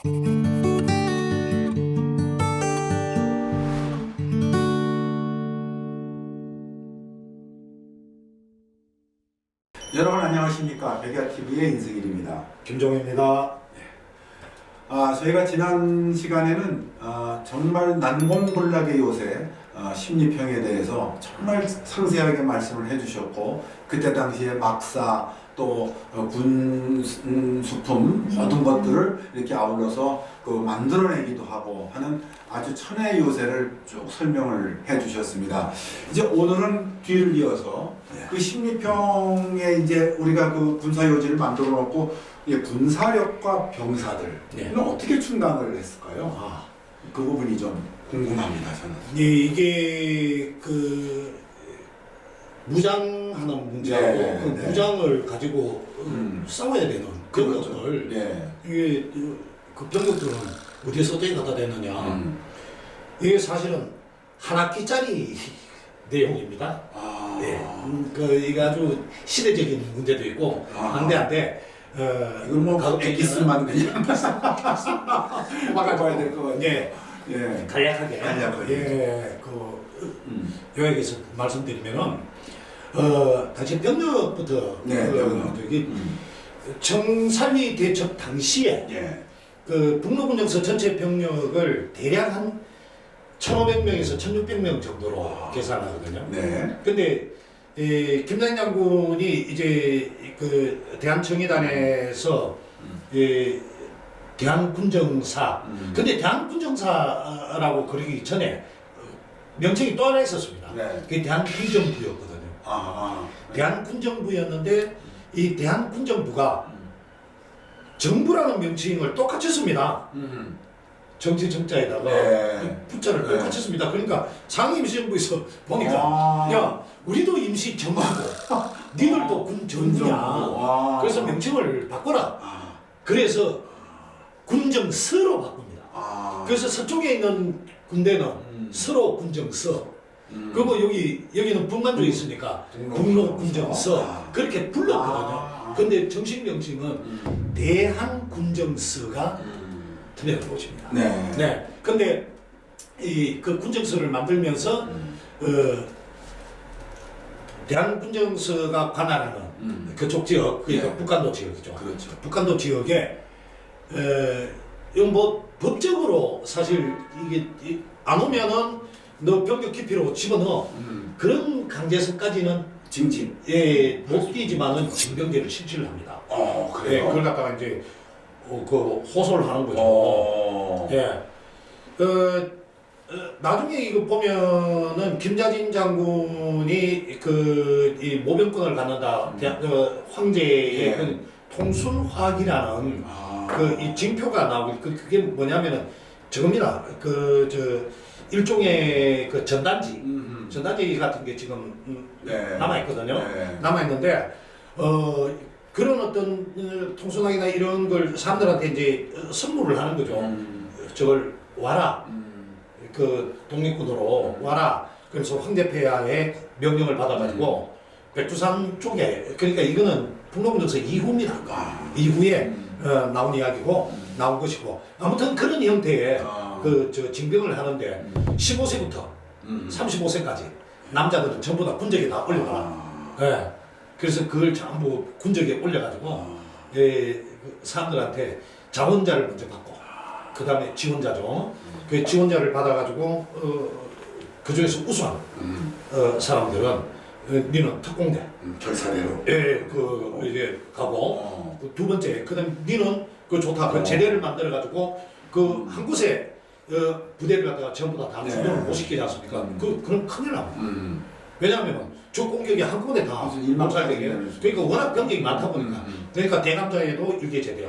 여러분 안녕하십니까. 백야TV의 인승일입니다. 김종입니다. 저희가 지난 시간에는 정말 난공불락의 요새 심리평에 대해서 정말 상세하게 말씀을 해주셨고, 그때 당시에 막사 또 군수품 모든 것들을 이렇게 아울러서 만들어내기도 하고 하는 아주 천혜의 요새를 쭉 설명을 해주셨습니다. 이제 오늘은 뒤를 이어서 그 심리평에 이제 우리가 그 군사요지를 만들어 놓고 군사력과 병사들은 어떻게 충당을 했을까요? 그 부분이 좀 궁금합니다, 저는. 이게 그 무장하는 문제하고 그 무장을 가지고 싸워야 되는 병력들, 이게 그 병력들은 어디에서 어떻게 갖다 대느냐, 이게 사실은 한 학기짜리 내용입니다. 이게 아주 시대적인 문제도 있고 한데 이건 뭐 엑기스만 그냥 막아봐야 될 것 같아요. 간략하게 요약해서 말씀드리면은 당시 병력부터 저기 청산리 대첩 당시에 그 북로군정서 전체 병력을 대략 한 1,500명에서 1,600명 정도로 계산하거든요. 근데 김장희 장군이 이제 그 대한청의단에서 대한군정사, 근데 대한군정사라고 그러기 전에 명칭이 또 하나 있었습니다. 그게 대한군정부였거든요. 대한군정부였는데 이 대한군정부가 정부라는 명칭을 똑같이 씁니다. 정치 정자에다가 부자를 똑같이 씁니다. 그러니까 상임시정부에서 보니까 야, 우리도 임시 정부고 니들도 군 정부냐, 그래서 명칭을 바꿔라. 그래서 군정서로 바꿉니다. 그래서 서쪽에 있는 군대는 서로 군정서, 그리고 여기는 북만주에 있으니까 북로 군정서 그렇게 불렀거든요. 근데 정식 명칭은 대한군정서가 틀린 것입니다. 근데 이 그 군정서를 만들면서 대한군정서가 관할하는 그쪽 지역, 그러니까 북간도 지역이죠. 북간도 지역에 이건 뭐 법적으로 사실 이게 안 오면은 너 병력 기피로 집어넣어, 그런 강제성까지는 징징 못 뛰지만은 징병제를 실시를 합니다. 그래요? 그걸 갖다가 이제 그 호소를 하는 거죠. 나중에 이거 보면은 김자진 장군이 이 모병권을 갖는다, 황제의 그 통순화기라는 이 징표가 나오고, 그게 뭐냐면은 저겁니다. 일종의 그 전단지 같은 게 지금 남아 있거든요. 남아 있는데 그런 어떤 통순화기나 이런 걸 사람들한테 이제 선물을 하는 거죠. 저걸 와라, 그 독립군으로 와라. 그래서 황제폐하의 명령을 받아가지고 백두산 쪽에, 그러니까 이거는 북로군정서 이후입니다. 이후에 나온 이야기고 나온 것이고, 아무튼 그런 형태의 징병을 하는데 15세부터 35세까지 남자들은 전부 다 군적에 다 올려놔. 그래서 그걸 전부 군적에 올려가지고 사람들한테 자원자를 먼저 받고, 그 다음에 지원자죠. 그 지원자를 받아가지고 그 중에서 우수한 사람들은 니는 특공대 결사대로 이제 가고, 두 번째 그다음 니는 그 좋다, 그 제대를 만들어가지고 그 한 곳에 부대를 갖다가 전부 다 주도를 못 시키지 않습니까? 그럼 큰일 납니다. 왜냐하면 적 공격이 한꺼번에 다 몰살되게, 그러니까 워낙 병력이 많다 보니까, 그러니까 대감자에도 일개제대,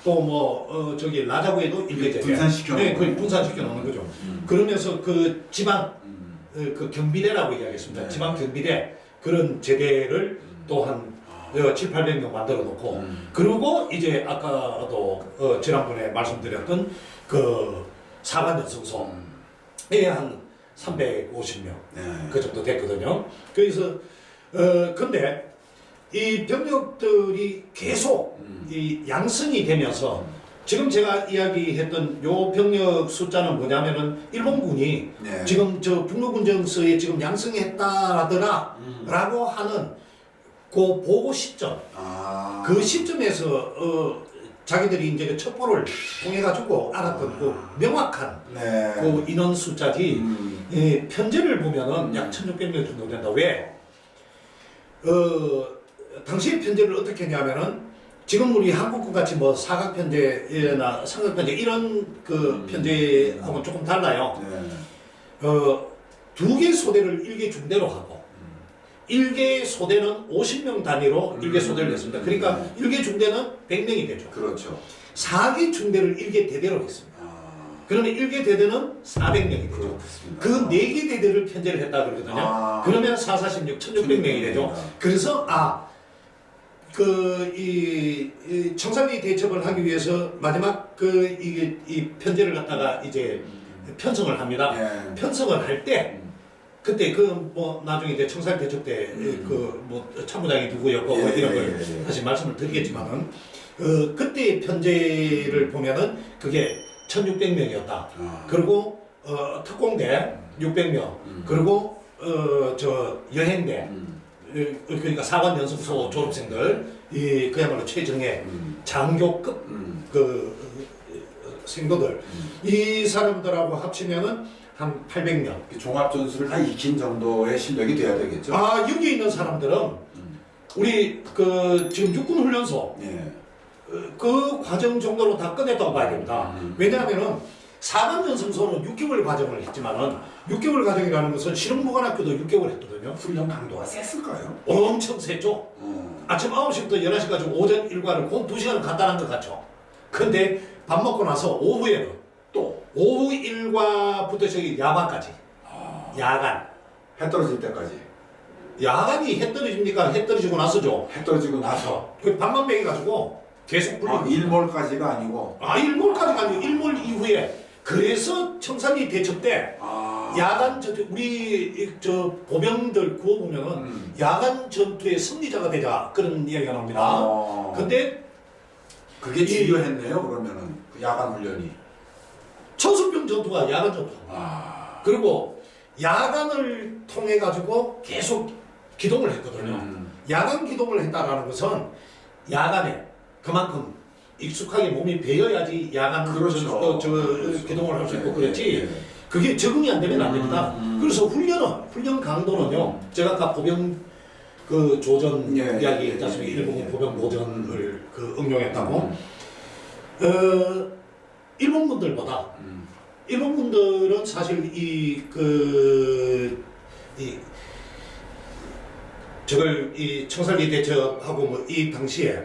또 뭐 저기 라자구에도 일개제대, 분산시켜 놓는 거죠. 그러면서 그 지방 그 경비대라고 이야기했습니다. 지방 경비대 그런 제대를 또 한 700~800명 만들어 놓고, 그리고 이제 아까도 지난번에 말씀드렸던 그 사관연성소에 한 350명 그 정도 됐거든요. 그래서 근데 이 병력들이 계속 이 양성이 되면서 지금 제가 이야기했던 요 병력 숫자는 뭐냐면은 일본군이 네. 지금 저 북로군정서에 지금 양성했다라더라라고 하는 그 보고 시점, 그 시점에서 자기들이 이제 그 첩보를 통해 가지고 알았던 그 명확한 네. 그 인원 숫자지. 예, 편제를 보면은 약 1,600명 정도 된다. 왜? 당시의 편제를 어떻게 했냐면은 지금 우리 한국과 같이 뭐 사각 편제나 삼각 편제 이런 그 편제하고는 조금 달라요. 네. 2개 소대를 1개 중대로 하고 1개 소대는 50명 단위로 1개 소대를 했습니다. 그러니까 1개 중대는 100명이 되죠. 그렇죠. 4개 중대를 1개 대대로 했습니다. 그러면 1개 대대는 400명이 되죠. 그렇습니다. 그 4개 대대를 편제를 했다 그러거든요. 그러면 4, 46, 1600명이 되죠. 그래서 이 청산리 대첩을 하기 위해서 마지막 이 편제를 갖다가 이제 편성을 합니다. 네. 편성을 할 때 그때 뭐 나중에 이제 청산 대첩 때 뭐 참모장이 누구였고 뭐 이런 걸 다시 말씀을 드리겠지만은 그때 편제를 보면은 그게 1,600명이었다. 그리고 특공대 600명, 그리고 저 여행대, 그러니까 사관 연습소 졸업생들, 그야말로 최정예 장교급 그 생도들, 이 사람들하고 합치면은 한 800명. 종합 전술을 다 익힌 정도의 실력이 돼야 되겠죠. 여기 있는 사람들은 우리 지금 육군 훈련소. 예. 그 과정 정도로 다 끝냈다고 봐야 됩니다. 왜냐하면은 사관 연습소는 6개월 과정을 했지만은 6개월 과정이라는 것은 실험무관학교도 6개월 했거든요. 훈련 강도가 셌을까요? 엄청 셌죠. 아침 9시부터 11시까지 오전 일과를 곧 2시간 간단한 것 같죠. 근데 밥 먹고 나서 오후에는 또 오후 일과부터 저기 야간까지. 야간. 해 떨어질 때까지. 야간이 해 떨어집니까? 해 떨어지고 나서죠. 해 떨어지고 나서. 그 밥만 먹여가지고 계속 불리고. 일몰까지가 아니고. 일몰까지가 아니고 일몰 이후에. 그래서 청산리 대첩 때 야간 전투 우리 저 보병들 구호 보면은 야간 전투의 승리자가 되자 그런 이야기가 나옵니다. 근데 그게 중요했네요. 그러면은 그 야간 훈련이. 청순병 전투가 야간 전투입니다. 그리고 야간을 통해 가지고 계속 기동을 했거든요. 야간 기동을 했다라는 것은 야간에 그만큼 익숙하게 몸이 배어야지 야간 그렇죠. 기동을 할 수 있고 그렇지. 그게 적응이 안 되면 안 됩니다. 그래서 훈련 강도는요. 제가 아까 보병 조전 이야기 했지 않습니까? 일본 보병 모전을 응용했다고. 일본 분들보다 일본 분들은 사실 이 청산리 대첩하고 뭐 이 당시에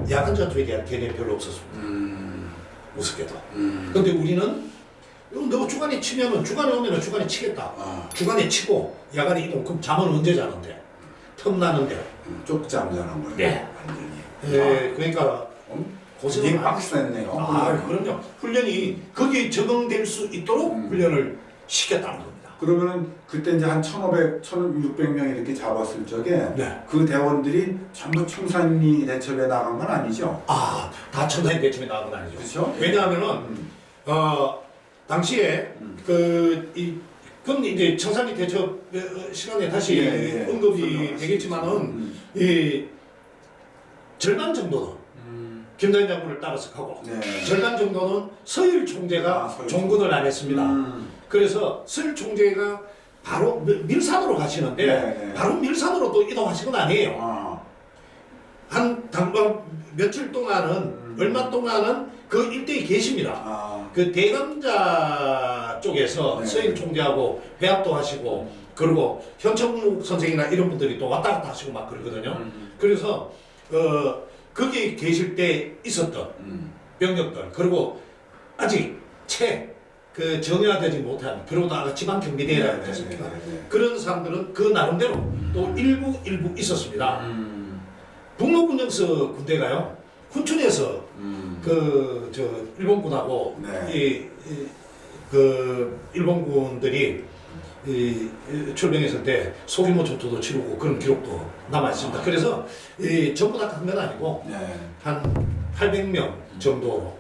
야간 전투에 대한 개념이 별로 없었습니다. 우습게도. 근데 우리는 너 주간에 치면은 주간에 오면은 주간에 치겠다. 주간에 치고 야간에 이동. 그럼 잠은 언제 자는데? 틈나는데. 쪽잠 자는 거예요. 네. 완전히. 네, 그러니까 고생이 빡셌네요. 그럼요. 훈련이 거기에 적응될 수 있도록 훈련을 시켰다는 겁니다. 그러면은 그때 이제 한 1,500, 1,600명 이렇게 잡았을 적에 네. 그 대원들이 전부 청산리 대첩에 나간 건 아니죠? 다 청산리 대첩에 나간 건 아니죠. 그렇죠? 왜냐하면은 당시에 그건 이제 청산리 대첩 시간에 다시 언급이 되겠지만은 이 절반 정도는 김대중 장군을 따라서 가고 절반 정도는 서일 총재가 종군을 안 했습니다. 그래서 서일 총재가 바로 밀산으로 가시는데 바로 밀산으로 또 이동하신 건 아니에요. 한 당방 며칠 동안은 얼마 동안은 그 일대에 계십니다. 그 대감자 쪽에서 서일 총재하고 회합도 하시고 그리고 현청묵 선생이나 이런 분들이 또 왔다 갔다 하시고 막 그러거든요. 그래서 거기 계실 때 있었던 병력들 그리고 아직 정예화되지 못한 그리고 아까 지방 경비대라고 했습니다. 그런 사람들은 그 나름대로 또 일부 있었습니다. 북로군정서 군대가요 훈춘에서 일본군하고 일본군들이 출병했을 때 소규모 전투도 치르고 그런 기록도 남아 있습니다. 그래서 전부 다 간 건 아니고 한 800명 정도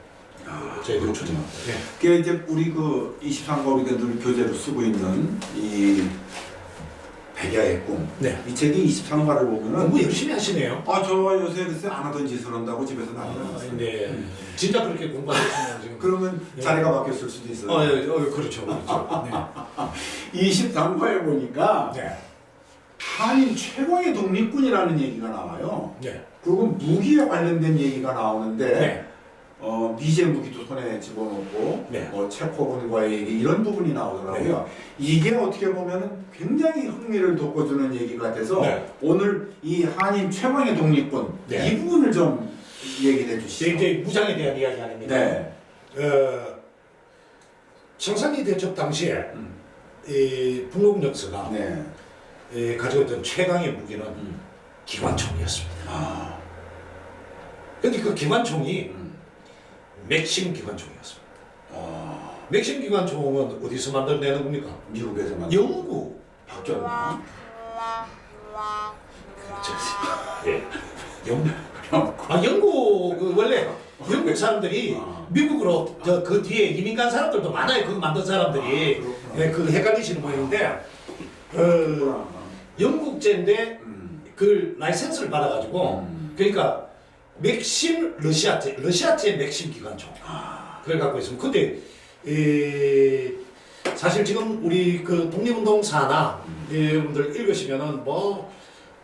저희들이 추진합니다. 그게 이제 우리 그 23가 우리가 늘 교재로 쓰고 있는 이 백야의 꿈. 네. 이 책이 23가를 보면은 공부 열심히 하시네요. 저 요새 글쎄 안 하던 짓을 한다고 집에서 난리가 났어요. 네. 진짜 그렇게 공부하시면 지금. 그러면 네. 자리가 바뀌었을 수도 있어요. 그렇죠. 그렇죠. 네. 23가에 보니까 네. 한인 최고의 독립군이라는 얘기가 나와요. 네. 그리고 무기에 관련된 얘기가 나오는데 네. 미제 무기도 손에 집어넣고 네. 체코군과의 얘기 이런 부분이 나오더라고요. 이게 어떻게 보면 굉장히 흥미를 돋궈주는 얘기 같아서 네. 오늘 이 한인 최고의 독립군 네. 이 부분을 좀 얘기해 주시죠. 이제 무장에 대한 이야기 아닙니다. 네. 청산리 대첩 당시에 이 북로군 역사가 네. 가지고 있던 최강의 무기는 기관총이었습니다. 근데 그 기관총이 맥심 기관총이었습니다. 맥심 기관총은 어디서 만들어내는 겁니까? 미국에서 만 영국. 바뀌었나? 그렇죠. 예. 영국. 영국 원래 영국 사람들이 미국으로 그 뒤에 이민 간 사람들도 많아요. 그거 만든 사람들이. 그 헷갈리시는 모양인데 영국제인데 그 라이센스를 받아가지고 그러니까 맥심 러시아제 맥심 기관총 그걸 갖고 있습니다. 근데 사실 지금 우리 그 독립운동사나 여러분들 읽으시면은 뭐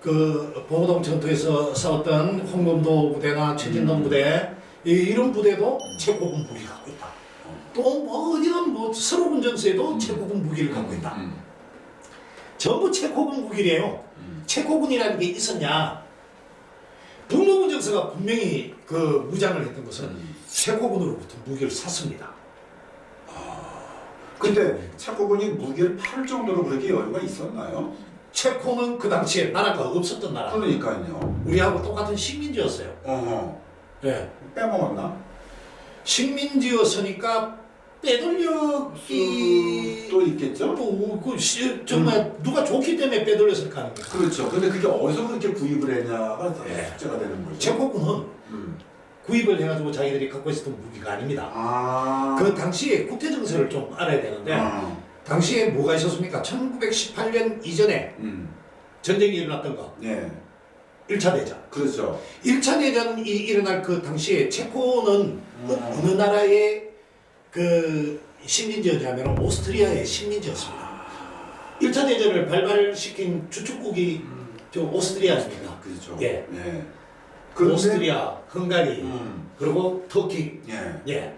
그 봉오동 전투에서 싸웠던 홍범도 부대나 최진동 부대 이런 부대도 체코군 무기를 갖고 있다. 또 뭐 어디는 뭐 서로군 전투에도 체코군 무기를 갖고 있다. 전부 체코군 무기래요. 체코군이라는 게 있었냐? 북로군 정서가 분명히 그 무장을 했던 것은 체코군으로부터 무기를 샀습니다. 근데 체코군이 무기를 팔 정도로 그렇게 여유가 있었나요? 체코는 그 당시에 나라가 없었던 나라. 그러니까요. 우리하고 똑같은 식민지였어요. 네. 빼먹었나? 식민지였으니까 빼돌려기 또 있겠죠? 정말 누가 좋기 때문에 빼돌렸을 거 아닙니까? 그렇죠. 근데 그게 어디서 그렇게 구입을 했냐가 숙제가 되는 거죠. 체코군은 구입을 해가지고 자기들이 갖고 있었던 무기가 아닙니다. 그 당시에 국태 정세를 좀 알아야 되는데 당시에 뭐가 있었습니까? 1918년 이전에 전쟁이 일어났던 거. 네. 1차 대전. 그렇죠. 1차 대전이 일어날 그 당시에 체코는 어느 나라의 그 식민지였냐면 오스트리아의 식민지였습니다. 1차 대전을 발발시킨 주축국이 저 오스트리아입니다. 그렇죠. 예. 네. 오스트리아, 헝가리, 그리고 터키. 예.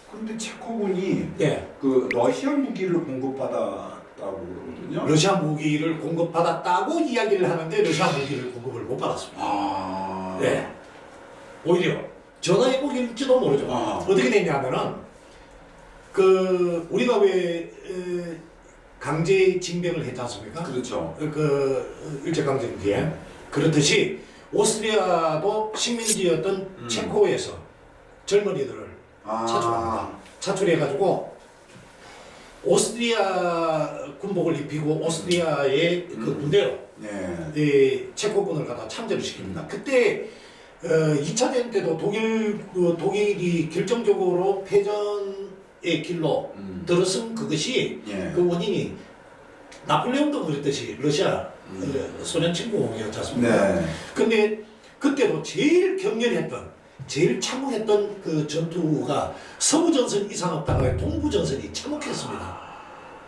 그런데 체코군이 예. 그 러시아 무기를 공급받았다고 그러거든요. 러시아 무기를 공급받았다고 이야기를 하는데 러시아 무기를 공급을 못 받았습니다. 네. 오히려 전화의 무기일지도 모르죠. 어떻게 됐냐면은 그 우리가 왜 강제 징병을 했지 않습니까? 그렇죠. 그 일제강점 기에 그렇듯이 오스트리아도 식민지였던 체코에서 젊은이들을 차출합니다. 차출해가지고 오스트리아 군복을 입히고 오스트리아의 그 군대로 이 체코군을 갖다 참전을 시킵니다. 그때 2차 대전 때도 독일이 결정적으로 패전의 길로 들어선 그것이 그 원인이 나폴레옹도 그랬듯이 러시아 소련 침공이었지 않습니까? 근데 그때도 제일 격렬했던 제일 참혹했던 그 전투가 서부전선 이상 없다가 동부전선이 참혹했습니다.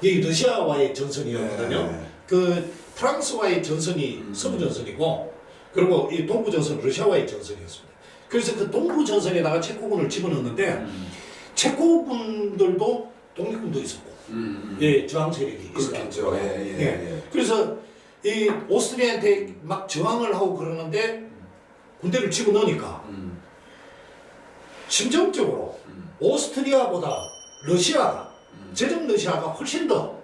이게 러시아와의 전선이었거든요. 그 프랑스와의 전선이 서부전선이고 그리고 이 동부전선은 러시아와의 전선이었습니다. 그래서 그 동부전선에다가 체코군을 집어넣었는데 체코군들도 독립군도 있었고 예, 저항 세력이 있었죠. 그래서 이 오스트리아한테 막 저항을 하고 그러는데 군대를 집어넣으니까 심정적으로 오스트리아보다 러시아가 제정 러시아가 훨씬 더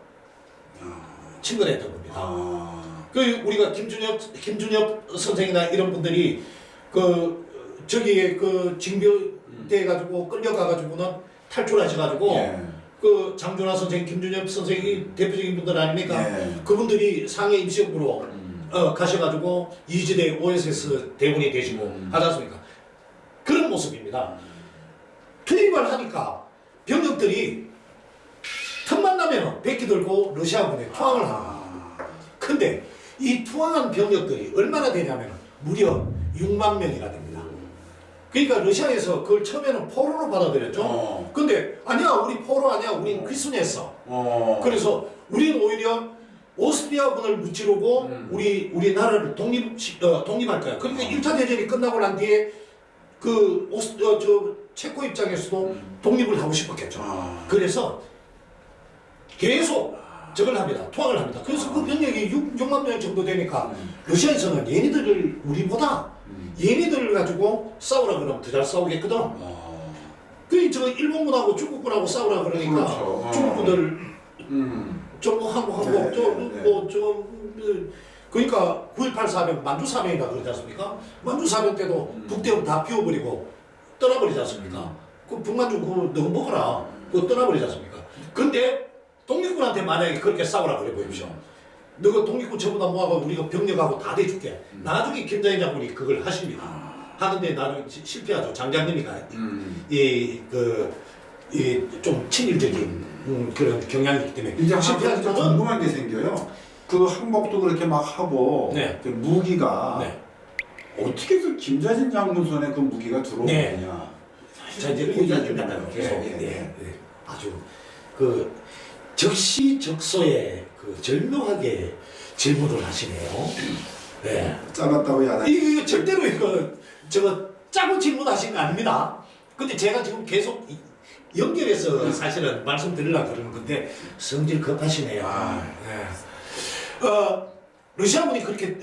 친근했던 겁니다. 그 우리가 김준엽 선생이나 이런 분들이 그 저기에 그 징병돼 가지고 끌려가 가지고는 탈출하셔가지고 그 장준하 선생, 김준엽 선생이 대표적인 분들 아닙니까? 그분들이 상해 임시역으로 가셔가지고 이지대 OSS 대원이 되시고 하지 않습니까? 그런 모습입니다. 투입을 하니까 병력들이 틈만 나면 백기 들고 러시아군에 투항을 하는 거예요. 근데 이 투항한 병력들이 얼마나 되냐면 무려 6만 명이나 됩니다. 그러니까 러시아에서 그걸 처음에는 포로로 받아들였죠. 근데 아니야, 우리 포로 아니야, 우린 귀순했어. 그래서 우리는 오히려 오스트리아군을 무찌르고 우리나라를 독립할 거야. 그러니까 1차 대전이 끝나고 난 뒤에 그 체코 입장에서도 독립을 하고 싶었겠죠. 그래서 계속 저걸 합니다. 투항을 합니다. 그래서 그 병력이 6만 명 정도 되니까 러시아에서는 얘네들을 우리보다 얘네들을 가지고 싸우라 그러면 더 잘 싸우겠거든. 저 일본군하고 중국군하고 싸우라 그러니까 그렇죠. 중국군들 좀 하고 그러니까 9.18 사변 만주 사변이다 그러지 않습니까? 만주 사변 때도 북대원 다 비워버리고 떠나버리지 않습니까? 그 북만주 그거 너무 먹어라. 그거 떠나버리지 않습니까? 근데 독립군한테 만약에 그렇게 싸우라 그래 보십시오. 너가 독립군 전부 다 모아서 우리가 병력하고 다 대줄게. 나중에 김정일 장군이 그걸 하십니다. 하는데 나중에 실패하죠. 장장님이가 좀 친일적인 그런 경향이 있기 때문에 이제 실패하지만 궁금한 게 생겨요. 그 항복도 그렇게 막 하고 네. 그 무기가 네. 어떻게 그 김자진 장군 손에 그 무기가 들어오느냐. 네. 자 이제 고기를 갖다가 계속 아주 그 적시적소에 그 절묘하게 질문을 하시네요. 네. 잘랐다고 야단. 이거 절대로 저거 짜고 질문하신 거 아닙니다. 근데 제가 지금 계속 연결해서 사실은 말씀드리려고 그러는 건데 성질 급하시네요. 네. 러시아군이 그렇게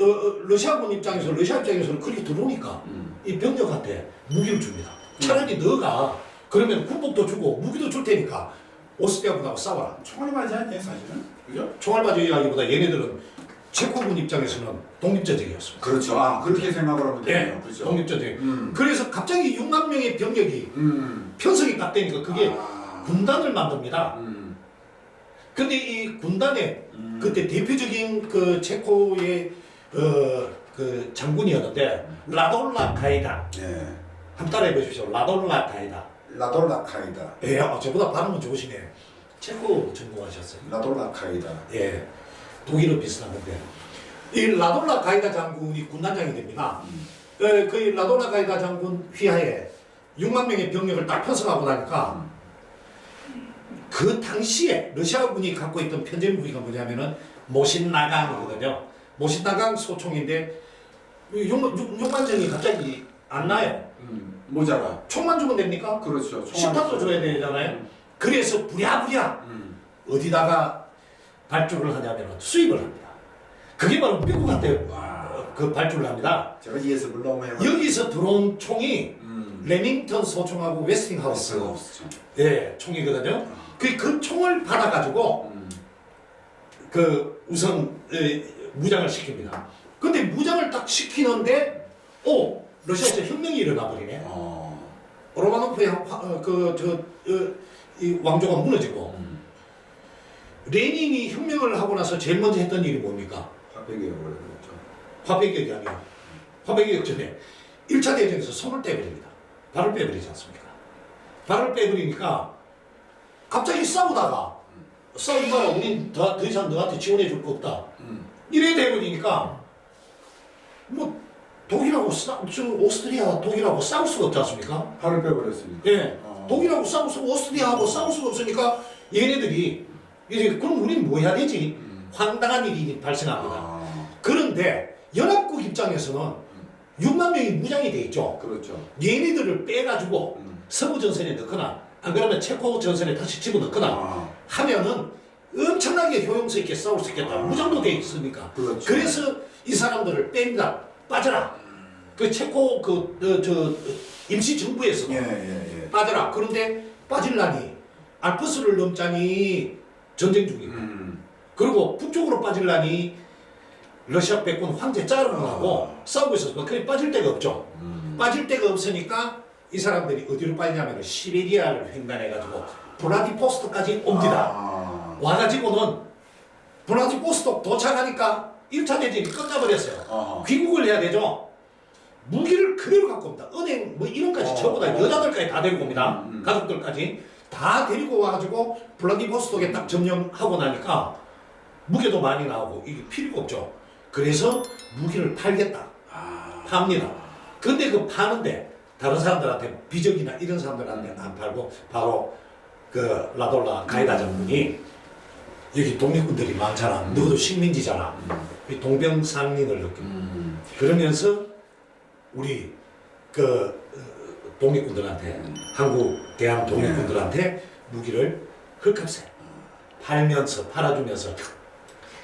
러시아군 입장에서 러시아 입장에서는 그렇게 들어오니까 이 병력한테 무기를 줍니다. 차라리 너가 그러면 군복도 주고 무기도 줄 테니까 오스트리아군하고 싸워라. 총알이 맞지 않냐 사실은? 그죠? 총알 맞이하기보다 얘네들은 체코군 입장에서는 독립전쟁이었습니다. 그렇죠. 그렇게 생각을 하면 되네요. 네, 그렇죠. 독립전쟁. 그래서 갑자기 6만 명의 병력이 편성이 딱 되니까 그게 군단을 만듭니다. 근데 이 군단에 그때 대표적인 그 체코의 그 장군이었는데 라돌라 가이다. 네. 한번 따라해 보십시오. 라돌라 가이다. 라돌라 카이다. 예, 저보다 발음은 좋으시네. 체코 전공하셨어요. 라돌라 카이다. 예, 독일어 비슷한 건데 이 라돌라 가이다 장군이 군단장이 됩니다. 그 라돌라 가이다 장군 휘하에 6만 명의 병력을 딱 편성하고 나니까 그 당시에 러시아군이 갖고 있던 편제 무기가 뭐냐면은 모신나강이거든요. 모신나강 소총인데 6만 정이 갑자기 안 나요. 모자라. 총만 주면 됩니까? 그렇죠. 식탄도 줘야 되잖아요. 그래서 부랴부랴 어디다가 발주를 하냐면 수입을 합니다. 그게 바로 미국한테 그 발주를 합니다. 제가 예습을 너무 해봤어요. 여기서 들어온 총이 레밍턴 소총하고 웨스팅하우스 예, 총이거든요. 그 총을 받아가지고 그 우선 무장을 시킵니다. 근데 무장을 딱 시키는데 러시아에서 혁명이 일어나 버리네. 로마노프의 이 왕조가 무너지고 레닌이 혁명을 하고 나서 제일 먼저 했던 일이 뭡니까? 화폐개혁을 그랬죠. 화폐개혁이 아니야. 화폐개혁 전에 1차 대전에서 손을 떼버립니다. 발을 빼버리지 않습니까? 발을 빼버리니까 갑자기 싸우다가 싸우지 마라, 우린 더 이상 너한테 지원해 줄 거 없다. 이래 돼버리니까 뭐 독일하고 오스트리아 독일하고 싸울 수가 없지 않습니까? 팔을 빼버렸으니까. 예. 독일하고 싸울 수 오스트리아하고 싸울 수가 없으니까 얘네들이 이제 그럼 우린 뭐 해야 되지? 황당한 일이 발생합니다. 그런데 연합국 입장에서는 6만 명이 무장이 돼 있죠. 그렇죠. 얘네들을 빼가지고 서부 전선에 넣거나 안 그러면 체코 전선에 다시 집어넣거나 하면은 엄청나게 효용성 있게 싸울 수 있겠다. 무장도 돼 있으니까. 그렇죠. 그래서 이 사람들을 뺍니다. 빠져라. 그 체코 임시 정부에서 빠져라. 그런데 빠질라니 알프스를 넘자니 전쟁 중이고 그리고 북쪽으로 빠질라니 러시아 백군 황제 짜르문하고 싸우고 있어서 그게 빠질 데가 없죠. 빠질 데가 없으니까 이 사람들이 어디로 빠지냐면 시베리아를 횡단해가지고 블라디보스토크까지 옵니다. 와가지고는 블라디보스토크 도착하니까 1차 대전이 끝나버렸어요. 귀국을 해야 되죠. 무기를 그대로 갖고 옵니다. 은행 뭐 이런까지 전부 다 여자들까지 다 데리고 옵니다. 가족들까지 다 데리고 와가지고 블라디보스톡에 딱 점령하고 나니까 무게도 많이 나오고 이게 필요가 없죠. 그래서 무기를 팔겠다. 팝니다. 근데 그 파는데 다른 사람들한테 비적이나 이런 사람들한테 안 팔고 바로 그 라돌라 가이다 장군이 여기 독립군들이 많잖아. 너도 식민지잖아. 동병상련을 느끼고 그러면서 우리 그 독립군들한테 한국 대한 독립군들한테 무기를 헐값에 팔면서 팔아주면서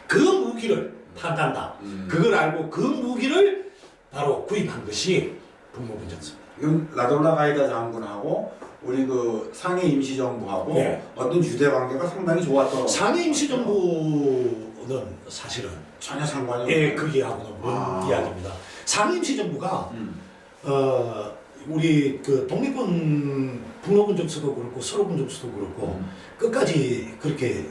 그 무기를 판단다. 그걸 알고 그 무기를 바로 구입한 것이 북로분전서입니다. 지금 라돌라 가이다 장군하고 우리 그 상해 임시정부하고 네. 어떤 유대 관계가 상당히 좋았던. 상해 임시정부는 사실은 전혀 상관이 예, 거기하고는 먼 이야기입니다. 상해 임시정부가 우리 그 독립군 북로분정서도 그렇고 서로분정서도 그렇고 끝까지 그렇게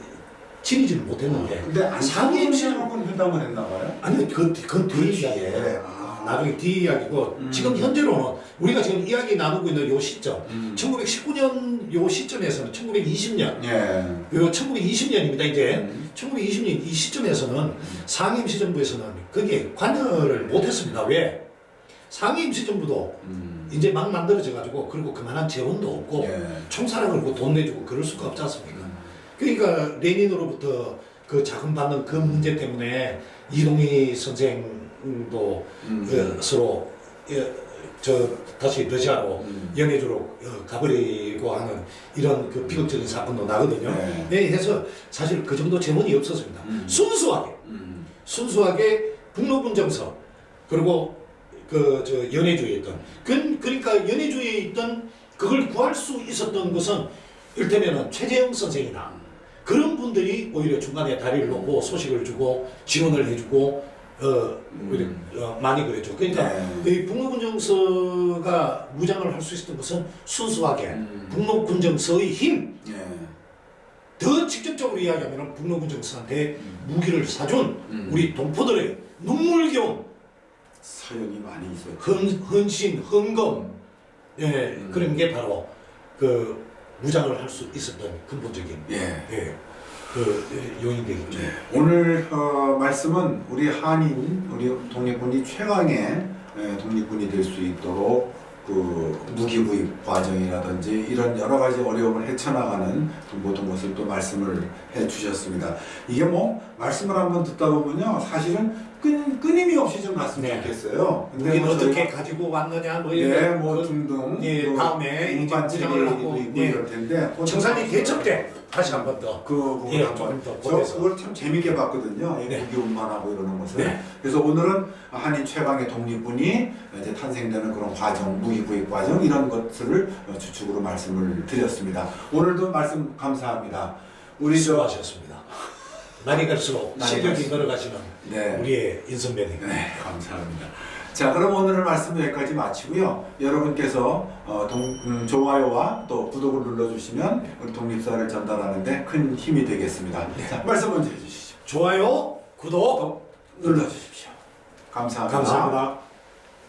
지니지를 못했는데 근데 상해 임시정부는 회담을 했나 봐요? 아니 그건 뒤 이야기예요. 나중에 뒤 이야기고 지금 현재로는 우리가 지금 이야기 나누고 있는 요 시점 1919년 요 시점에서는 1920년 예. 요 1920년입니다. 이제 1920년 이 시점에서는 상해 임시정부에서는 거기에 관여를 못했습니다. 왜? 상해 임시정부도 이제 막 만들어져 가지고 그리고 그만한 재원도 없고 총사를 걸고 돈 내주고 그럴 수가 없지 않습니까? 그러니까 레닌으로부터 그 자금 받는 그 문제 때문에 이동희 선생도 서로 다시 러시아로 연해주로 가버리고 하는 이런 그 비극적인 사건도 나거든요. 네. 해서 사실 그 정도 재원이 없었습니다. 순수하게 북로분정서 그리고 그 연해주에 있던 그러니까 연해주에 있던 그걸 구할 수 있었던 것은 일테면은 최재형 선생이나 그런 분들이 오히려 중간에 다리를 놓고 소식을 주고 지원을 해주고 오히려 많이 그랬죠. 그러니까 이 북로군정서가 무장을 할 수 있었던 것은 순수하게 북로군정서의 힘. 더 직접적으로 이야기하면 북로군정서한테 무기를 사준 우리 동포들의 눈물겨운 사연이 많이 있어요. 헌신, 헌금, 그런 게 바로 그 무장을 할 수 있었던 근본적인 그 요인 되겠죠. 오늘 말씀은 우리 한인, 우리 독립군이 최강의 독립군이 될 수 있도록 그 무기 구입 과정이라든지 이런 여러 가지 어려움을 헤쳐나가는 모든 것을 또 말씀을 해주셨습니다. 이게 뭐 말씀을 한번 듣다 보면요, 사실은 끊임이 없이 좀 갔으면 좋겠어요. 근데 어떻게 가지고 왔느냐 뭐 이런 뭐 등등 다음에 운반체계도 있고 이럴 텐데 청산리 개척 때 다시 한 번 더 그 부분 한번 그걸 참 재밌게 봤거든요. 무기 운반하고 이러는 것을. 그래서 오늘은 한인 최강의 독립군이 이제 탄생되는 그런 과정, 무기 구입 과정 이런 것들을 주축으로 말씀을 드렸습니다. 오늘도 말씀 감사합니다. 우리 수고하셨습니다. 날이 갈수록 실력이 늘어가시는 우리의 인선배님. 네, 감사합니다. 자, 그럼 오늘 말씀 여기까지 마치고요. 여러분께서 좋아요와 또 구독을 눌러주시면 우리 독립사를 전달하는데 큰 힘이 되겠습니다. 자, 말씀 먼저 해주시죠. 좋아요, 구독 눌러주십시오. 감사합니다. 감사합니다.